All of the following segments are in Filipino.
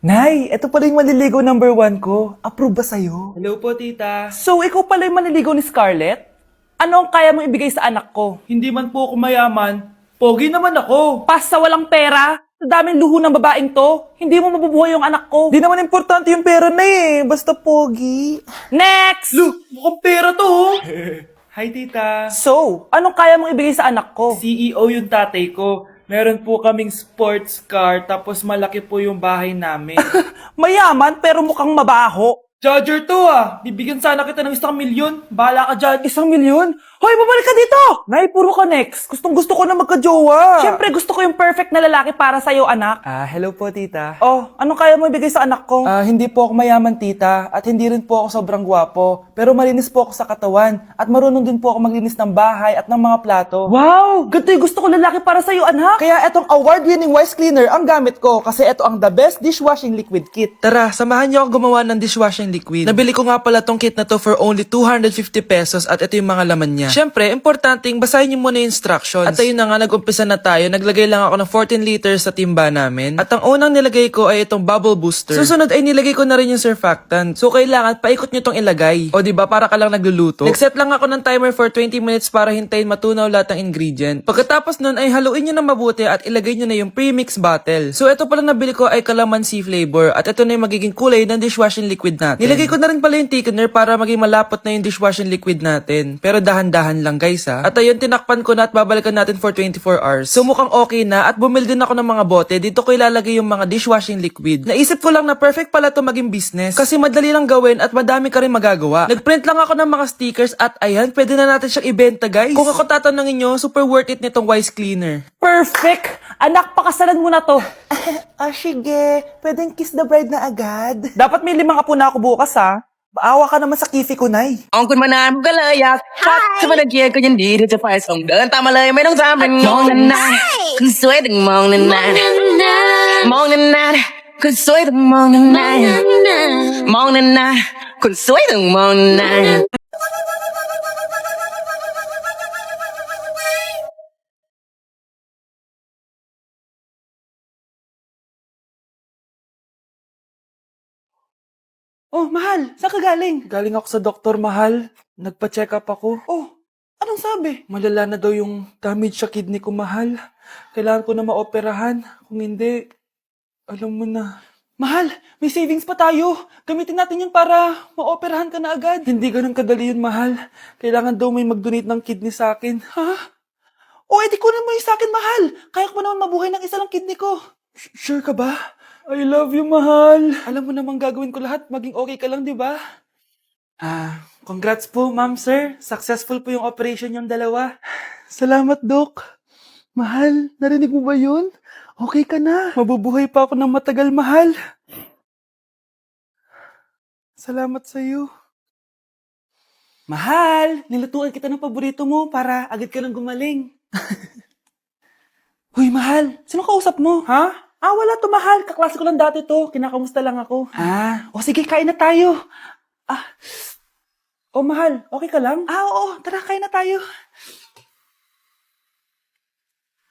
Nay, eto pala yung manliligaw number 1 ko. Approve ba sa'yo? Hello po, tita. So, ikaw pala yung manliligaw ni Scarlett? Ano ang kaya mong ibigay sa anak ko? Hindi man po ako mayaman, pogi naman ako. Pas sa walang pera? Sa daming luho ng babaeng to, hindi mo mabubuhay yung anak ko. Di naman importante yung pera na basta pogi. Next! Lu, mukhang pera to, oh. Hi, tita. So, anong kaya mong ibigay sa anak ko? CEO yung tatay ko. Meron po kaming sports car, tapos malaki po yung bahay namin. Mayaman pero mukhang mabaho. Charger to ah! Bibigyan sana kita ng 1,000,000. Bahala ka dyan. 1,000,000? Hoy, babalik ka dito! Nay, puro ka next. Gustong gusto ko na magka-jowa. Siyempre, gusto ko yung perfect na lalaki para sa'yo, anak. Hello po, tita. Oh, anong kaya mo ibigay sa anak ko? Hindi po ako mayaman, tita, at hindi rin po ako sobrang gwapo. Pero malinis po ako sa katawan, at marunong din po ako maglinis ng bahay at ng mga plato. Wow! Ganito yung gusto ko lalaki para sa'yo, anak. Kaya etong award-winning Wise Cleaner ang gamit ko kasi ito ang the best dishwashing liquid kit. Tara, samahan niyo ako gumawa ng dishwashing liquid. Nabili ko nga pala tong kit na to for only 250 pesos at ito yung mga laman niya. Siyempre, importanteng basahin niyo muna yung instructions. At ayun na nga, nag-umpisa na tayo. Naglagay lang ako ng 14 liters sa timba namin. At ang unang nilagay ko ay itong bubble booster. Susunod ay nilagay ko na rin yung surfactant. So kailangan paikot niyo tong ilagay. O diba, para ka lang nagluluto. Nag-set lang ako ng timer for 20 minutes para hintayin matunaw lahat ng ingredient. Pagkatapos nun ay haluin niyo na mabuti at ilagay niyo na yung premix bottle. So ito pala nabili ko ay calamansi flavor at ito na yung magiging kulay ng dishwashing liquid natin. Nilagay ko na rin pala yung thickener para maging malapot na yung dishwashing liquid natin. Pero dahan-dahan lang guys ha. At ayun, tinakpan ko na at babalikan natin for 24 hours. So mukhang okay na at bumili din ako ng mga bote. Dito ko ilalagay yung mga dishwashing liquid. Naisip ko lang na perfect pala to maging business. Kasi madali lang gawin at madami ka rin magagawa. Nagprint lang ako ng mga stickers at ayan, pwede na natin siyang ibenta guys. Kung ako tatanungin nyo, super worth it nitong Wise Cleaner. Perfect! Anak, pakasalan mo na to. Sige. Pwedeng kiss the bride na agad. Dapat may 5 apo na ako bukas, ha? Baawa ka naman sa kifi ko, Nay. มองคุณมานานก็เลยอยากทักถ้าไม่ได้เกียร์ก็ยินดีที่จะไปส่งเดินตามมาเลยไม่ต้องถามเป็นมองนานๆคุณสวยต้องมองนานๆมองนานๆคุณสวยต้องมองนานๆมองนานๆคุณสวยต้องมองนานๆ Oh, mahal, saan ka galing? Galing ako sa doktor, mahal. Nagpa-check up ako. Oh, anong sabi? Malala na daw yung damage sa kidney ko, mahal. Kailangan ko na maoperahan. Kung hindi, alam mo na. Mahal, may savings pa tayo. Gamitin natin yun para maoperahan ka na agad. Hindi ganun kadali yun, mahal. Kailangan daw may mag-donate ng kidney sa akin. Ha? O, edi kunin mo yung sa akin, mahal. Kaya ko naman mabuhay ng isa lang kidney ko. Sure ka ba? I love you, mahal. Alam mo namang gagawin ko lahat, maging okay ka lang, di ba? Congrats po, ma'am, sir. Successful po yung operation yung dalawa. Salamat, Dok. Mahal, narinig mo ba yun? Okay ka na. Mabubuhay pa ako ng matagal, mahal. Salamat sa'yo. Mahal, nilutuan kita ng paborito mo para agad ka nang gumaling. Huy, mahal, sino kausap mo? Ha? Wala to, mahal. Kaklase ko lang dati to. Kinakamusta lang ako. O sige, kain na tayo. Mahal, okay ka lang? Oo, tara, kain na tayo.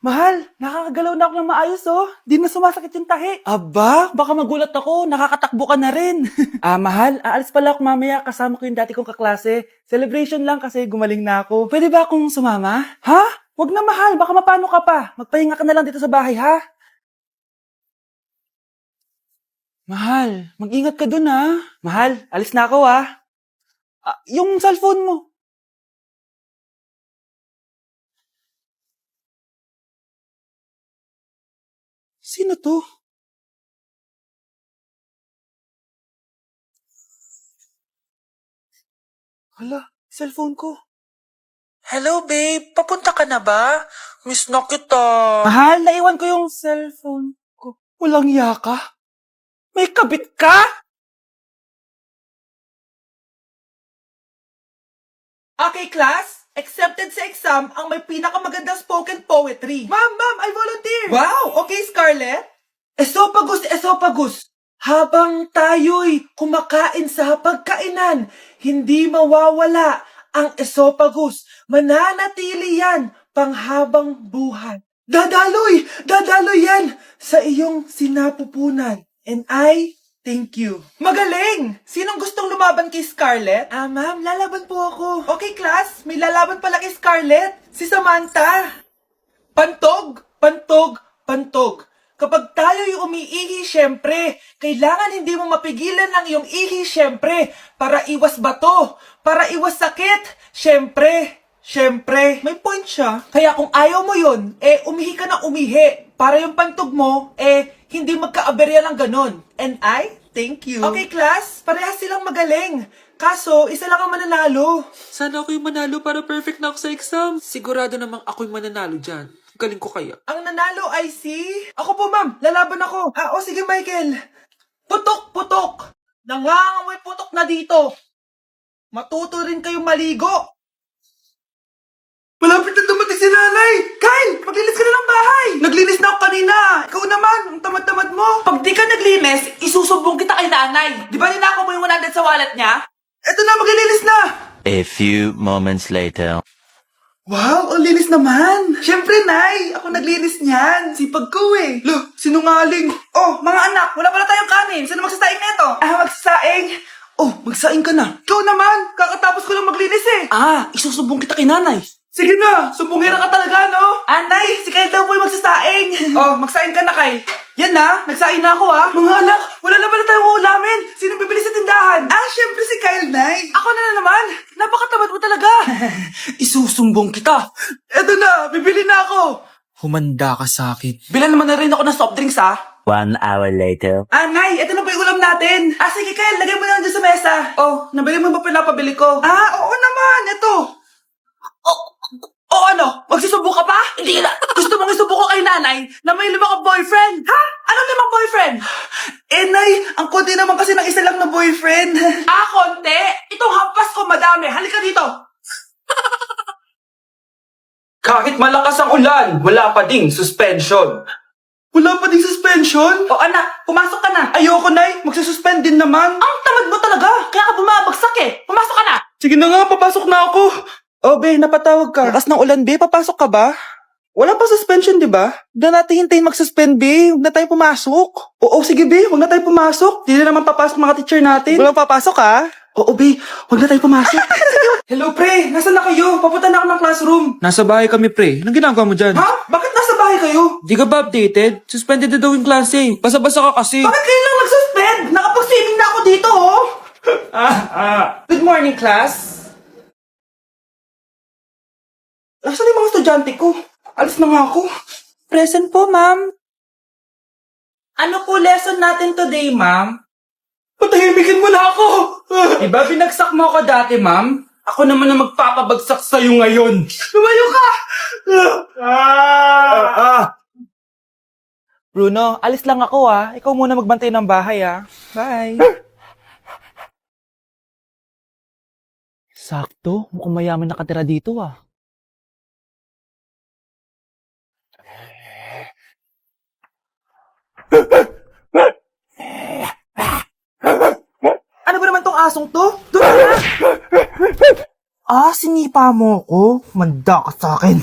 Mahal, nakakagalaw na ako ng maayos, oh. Di na sumasakit yung tahi. Aba, baka magulat ako. Nakakatakbo ka na rin. Mahal, aalis pala ako mamaya. Kasama ko yung dati kong kaklase. Celebration lang kasi gumaling na ako. Pwede ba akong sumama? Ha? Wag na, mahal. Baka mapano ka pa. Magpahinga ka na lang dito sa bahay, ha? Mahal, mag-ingat ka dun, ha? Mahal, alis na ako, ha? Yung cellphone mo. Sino to? Hala, cellphone ko. Hello, babe. Papunta ka na ba? Miss na kita. Mahal, naiwan ko yung cellphone ko. Walang iya ka? May kabit ka? Okay, class. Accepted sa exam ang may pinakamagandang spoken poetry. Ma'am, I volunteer. Wow, okay, Scarlett. Esophagus. Habang tayo'y kumakain sa pagkainan, hindi mawawala ang esophagus. Mananatili yan panghabang buhay. Dadaloy yan sa iyong sinapupunan. And I thank you. Magaling! Sinong gustong lumaban kay Scarlett? Ma'am, lalaban po ako. Okay, class. May lalaban pala kay Scarlett. Si Samantha. Pantog, pantog, pantog. Kapag tayo'y umiihi, syempre, kailangan hindi mo mapigilan ang iyong ihi, syempre, para iwas bato, para iwas sakit, syempre, may point siya. Kaya kung ayaw mo yun, umihi ka na umihi, para yung pantog mo, hindi magkaaberya ng ganon. And I thank you. Okay, class, parehas silang magaling. Kaso, isa lang ang mananalo. Sana ako yung manalo para perfect na ako sa exam. Sigurado namang ako yung mananalo dyan. Galing ko kaya. Ang nanalo ay si... Ako po, ma'am. Lalaban ako. Sige, Michael. Putok, putok. Nangangamoy putok na dito. Matuto rin kayong maligo. Malapit na dumating si nanay. Kyle, maglinis ka na ng bahay. Naglinis na ako kanina. Ikaw naman, ang tamad-tamad mo. Pag di ka naglinis, isusumbong kita kay nanay. Di ba ninakaw mo yung 100 sa wallet niya? Eto na, maglilinis na. A few moments later. Wow, ang linis naman. Siyempre, Nay. Ako naglinis niyan. Sipag ko eh. Lo, sinungaling. Oh, mga anak, wala pala tayong kanin. Sino magsasaing nito? Magsasaing. Oh, magsaing ka na. Ikaw naman, kakatapos ko lang maglinis eh. Isusumbong kita kay nanay. Sige na, sumbongera ka talaga, no? Nay, si Kyle daw po yung magsasaing. Oh, magsaing ka na, Kyle. Yan na, nagsaing na ako Mga anak, wala na pala tayong ulamin. Sino bibili sa tindahan? Siyempre si Kyle, Nay. Ako na naman. Napakatamad mo talaga. Isusumbong kita. Eto na, bibili na ako. Humanda ka sa akin. Bilan naman na rin ako ng soft drinks, 1 hour later. Nay, eto na po yung ulam natin. Sige, Kyle, lagay mo na lang dyan sa mesa. Oh, nabili mo ba pinapabili ko? Oo naman, eto. Ano? Magsusubo ka pa? Hindi na. Gusto mong isubo ko kay nanay na may 5 kang boyfriend? Anong 5 boyfriend? Nay, ang konti naman kasi ng isa lang na boyfriend. Konti? Itong hampas ko madami. Halika dito. Kahit malakas ang ulan, wala pa ding suspension. Wala pa ding suspension? Anak, pumasok ka na. Ayoko, Nay. Magsususpend din naman. Ang tamad mo talaga. Kaya ka bumabagsak Pumasok ka na. Sige na nga, papasok na ako. Be, napatawag ka. Lakas ng ulan, Be. Papasok ka ba? Wala pa suspension, di ba? Huwag na natin hintayin mag-suspend, Be. Huwag na tayo pumasok. Oo, sige, Be. Huwag na tayo pumasok. Di na naman papasok mga teacher natin. Walang papasok, Oo, Be. Huwag na tayo pumasok. Hello, pre. Nasaan na kayo? Papunta na ako ng classroom. Nasa bahay kami, pre. Anong ginagawa mo dyan? Bakit nasa bahay kayo? Di ka ba updated? Suspended na daw yung klase. Basa-basa ka kasi. Bakit kayo lang nag-suspend? Nakapag-swimming na ako dito, Good morning, class. Nasaan yung mga estudyante ko? Alis na nga ako. Present po, ma'am. Ano po lesson natin today, ma'am? Patahimikin mo na ako! Diba binagsak mo ako dati, ma'am? Ako naman ang magpapabagsak sa'yo ngayon. Lumayo ka! Bruno, alis lang ako, Ikaw muna magbantay ng bahay, Bye. Sakto, mukhang mayaman nakatira dito, Ano ba naman tong asong to? Doon na! Sinipa mo ko? Manda ka sa akin.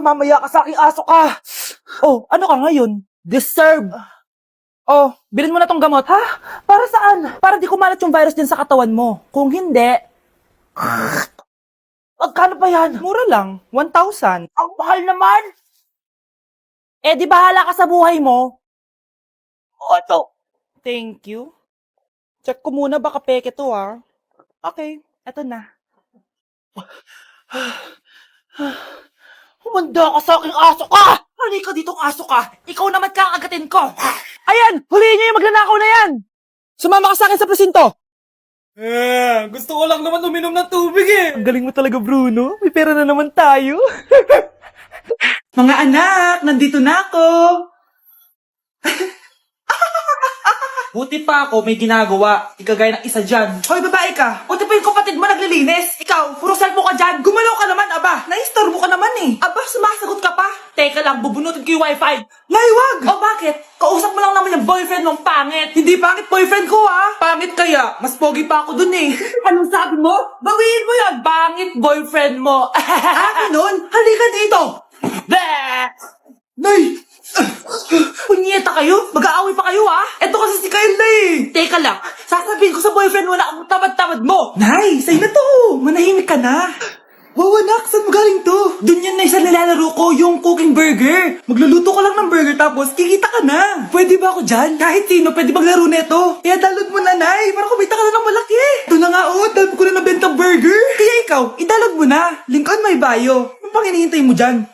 Mamaya ka sa aking aso ka. Ano ka ngayon? Deserve. Bilhin mo na tong gamot. Para saan? Para di kumalat yung virus din sa katawan mo. Kung hindi... Magkano pa yan? Mura lang. 1,000. Ang mahal naman! Di bahala ka sa buhay mo. Ito. Thank you. Check ko muna, baka peke to, Okay, eto na. Humanda ka sa aking aso ka! Halika ditong aso ka! Ikaw naman kakagatin ko! Ayan! Huliin niyo yung magnanakaw na yan! Sumama ka sa akin sa presinto! Gusto ko lang naman uminom ng tubig Ang galing mo talaga, Bruno. May pera na naman tayo. Mga anak, nandito na ako. Buti pa ako may ginagawa. Ikagaya ng isa dyan. Hoy, babae ka. Buti pa yung kapatid mo naglilinis. Ikaw, puro cellphone ka dyan. Gumalaw ka naman, aba. Naistorbo ka naman Aba, sumasagot ka pa. Teka lang, bubunutin ko yung wifi. Nay, wag! Bakit? Kausap mo lang naman yung boyfriend mong pangit. Hindi pangit boyfriend ko, Pangit kaya. Mas pogi pa ako dun Anong sabi mo? Bawiin mo yan. Pangit boyfriend mo. Ganun? Halika dito. Bleh! Nay! Punyeta kayo? Mag-aaway pa kayo ha? Eto kasi si Kyle na eh. Teka lang, sasabihin ko sa boyfriend mo na ang tamad-tamad mo. Nay, sa'yo na to. Manahimik ka na. Wow, anak, saan mo galing to? Doon yan na isa nilalaro ko, yung cooking burger. Magluluto ka lang ng burger tapos kikita ka na. Pwede ba ako dyan? Kahit sino, pwede maglaro neto. Kaya download mo na, Nay, para kumita ka na ng malaki. Ito na nga, oh, dami ko na nabentang burger. Kaya ikaw, idalog mo na. Link on my bio. Ano pang hinihintay mo dyan?